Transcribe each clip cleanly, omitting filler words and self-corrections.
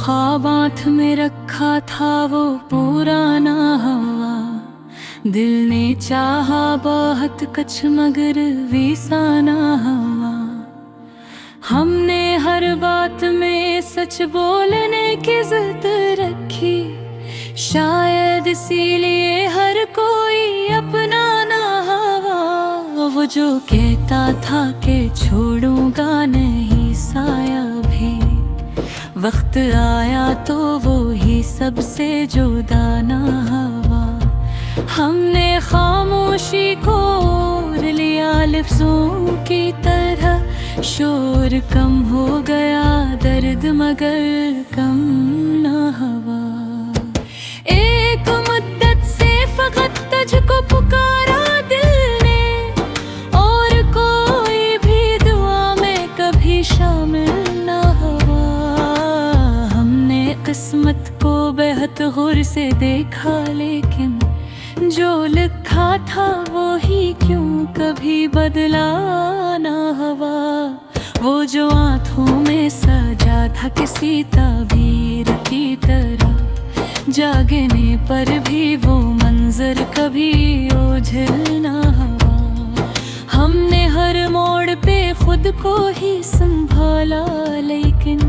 ख्वाबात में रखा था वो पुराना हवा, दिल ने चाहा बहुत कुछ मगर वीसाना हवा। हमने हर बात में सच बोलने की जिद रखी, शायद इसीलिए हर कोई अपनाना हवा। वो जो कहता था कि छोड़ूंगा नहीं साया भी, वक्त आया तो वो ही सबसे जुदा ना हवा। हमने खामोशी को ओढ़ लिया लफ्जों की तरह, शोर कम हो गया दर्द मगर कम ना हवा। एक मुद्दत से फकत तुझको पुकारा दिल ने, और कोई भी दुआ में कभी शामिल ना हुआ। हमने किस्मत को बेहद गौर से देखा, लेकिन जो लिखा था वो ही क्यों कभी बदला ना हुआ। वो जो आँखों में सजा था किसी ताबीर की तरह, जागने पर भी वो मंजर कभी ओझल ना हुआ। हमने हर मोड़ पे खुद को ही संभाला, लेकिन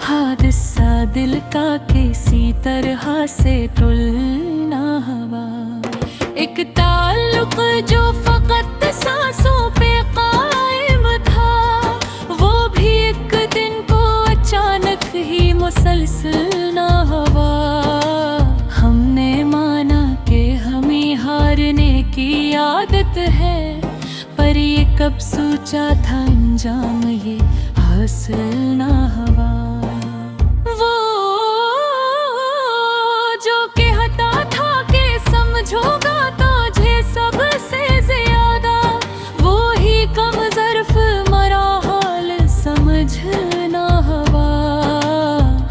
हादसा दिल का किसी तरह से टुल ना हुआ। एक ताल्लुक जो फकत सांसों पे कायम था, वो भी एक दिन को अचानक ही मुसलसल ना हुआ। हमने माना कि हमें हारने की आदत है, पर ये कब सोचा था अंजाम ये हासिल ना हुआ। वो जो कहता था कि समझोगा तुझे सबसे ज्यादा, वो ही कम ज़र्फ मरा हाल समझ ना हुआ।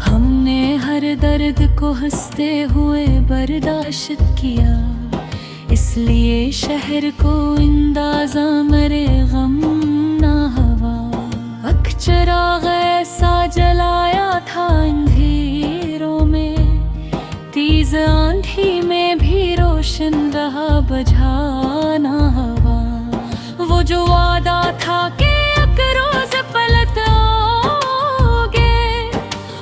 हमने हर दर्द को हंसते हुए बर्दाश्त किया, इसलिए शहर को अंदाज़ा मेरे गम ना हुआ। अक्चराग़ ऐसा जलाया था अंधेरों में, तेज़ आंधी में भी रोशन रहा बुझा ना हुआ। वो जो वादा था कि एक रोज़ पलट आओगे,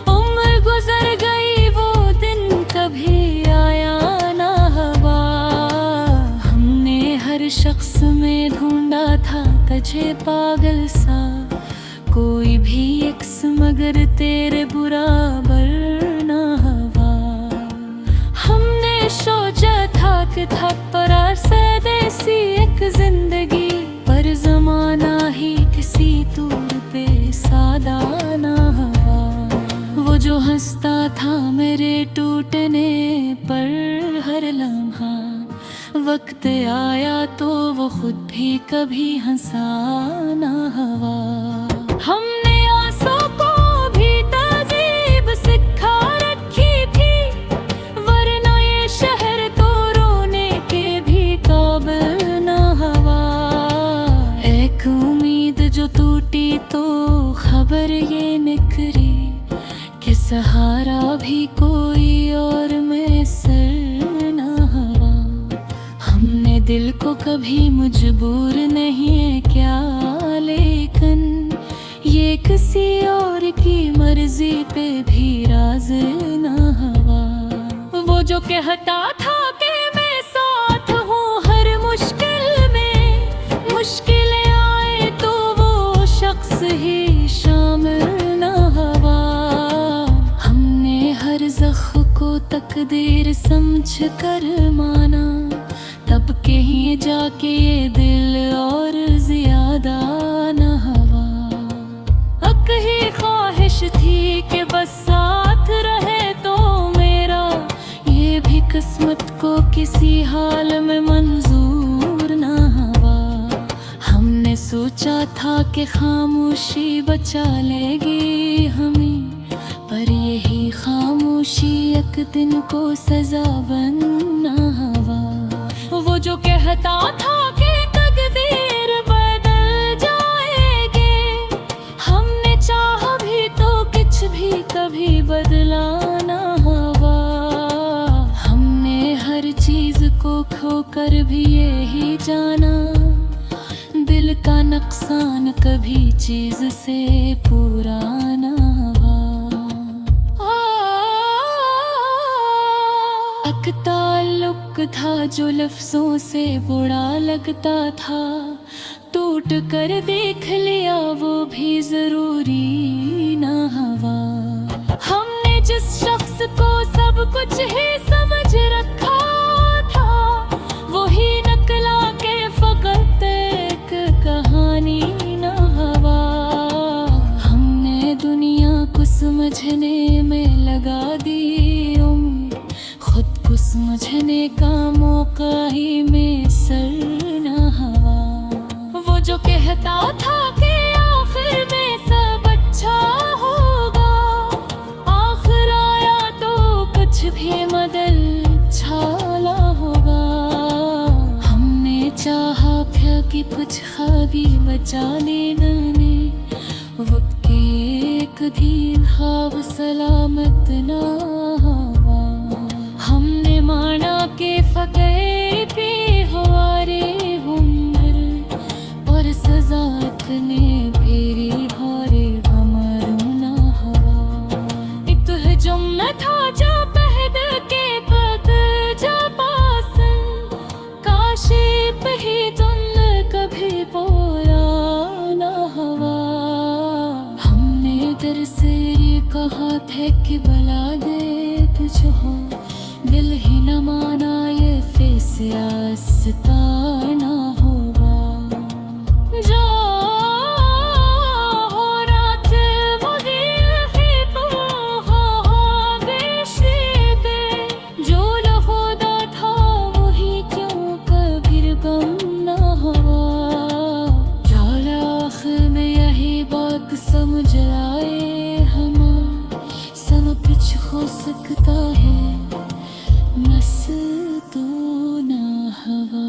उम्र गुजर गई वो दिन कभी आया ना हुआ। हमने हर शख्स में ढूंढा था तुझे पागल सा, कोई भी एक्स मगर तेरे बराबर ना हुआ। हमने सोचा था कि था पर देसी एक जिंदगी, पर जमाना ही किसी तौर पे सादा ना हुआ। वो जो हंसता था मेरे टूटने पर हर लम्हा, वक्त आया तो वो खुद भी कभी हंसा ना हुआ। हमने आंसू को भी तहज़ीब सिखा रखी थी, वरना ये शहर तो रोने के भी काबिल ना हुआ। एक उम्मीद जो टूटी तो खबर ये निकली कि सहारा भी कोई और मैसर ना हुआ। हमने दिल को कभी मजबूर नहीं है क्या, लेकिन ये किसी और की मर्जी पे भी राज़ी ना हुआ। वो जो कहता था कि मैं साथ हूँ हर मुश्किल में, मुश्किलें आए तो वो शख्स ही शामिल ना हुआ। हमने हर ज़ख्म को तकदीर समझ कर माना, तब कहीं जाके ये दिल और ज्यादा ना हुआ। हक ही ख्वाहिश थी कि बस साथ रहे तो मेरा, ये भी किस्मत को किसी हाल में मंजूर ना हुआ। हमने सोचा था कि खामोशी बचा लेगी हमें, पर यही खामोशी एक दिन को सजा बनना हुआ। वो जो कहता था कि तकदीर बदल जाएगी, हमने चाहा भी तो कुछ भी कभी बदला ना हवा। हमने हर चीज को खोकर भी यही जाना, दिल का नुकसान कभी चीज से पूरा ना हुआ। एक ताल्लुक था जो लफ्जों से बुरा लगता था, टूट कर देख लिया वो भी जरूरी ना हुआ। हमने जिस शख्स को सब कुछ ही समझ रखा था, वही नकला के फकत एक कहानी ना हुआ। हमने दुनिया को समझने में लगा दी उम्र, खुद को समझने का मौका ही मैसर ना हुआ। वो जो कहता था कि आखिर में सब अच्छा होगा, आखिर आया तो कुछ भी बदल छाला होगा। हमने चाहा था कि कुछ ख्वाबी बचाने ने, वक्त के एक दिन ख्वाब सलामत ना हुआ। हमने माना कि फकीर भी हमारे उम्र, और सजा इतने फेरी हारे हमर ना हुआ। एक तो है जुम्ला था जो पहद के पद जा पासन, काशिप ही तुम कभी बोला ना हुआ। हमने डर से ये कहा था कि बला दे तुझको, दिल ही न माना ये फैसला सताना होगा। जो हो रात वगैरह ही तो हो बेशिदे, जो लखोदा था वही क्यों कभी गम ना हुआ। चला आखिर में यही बात समझ आए हम, सब कुछ हो सकता है, नस तो ना हवा।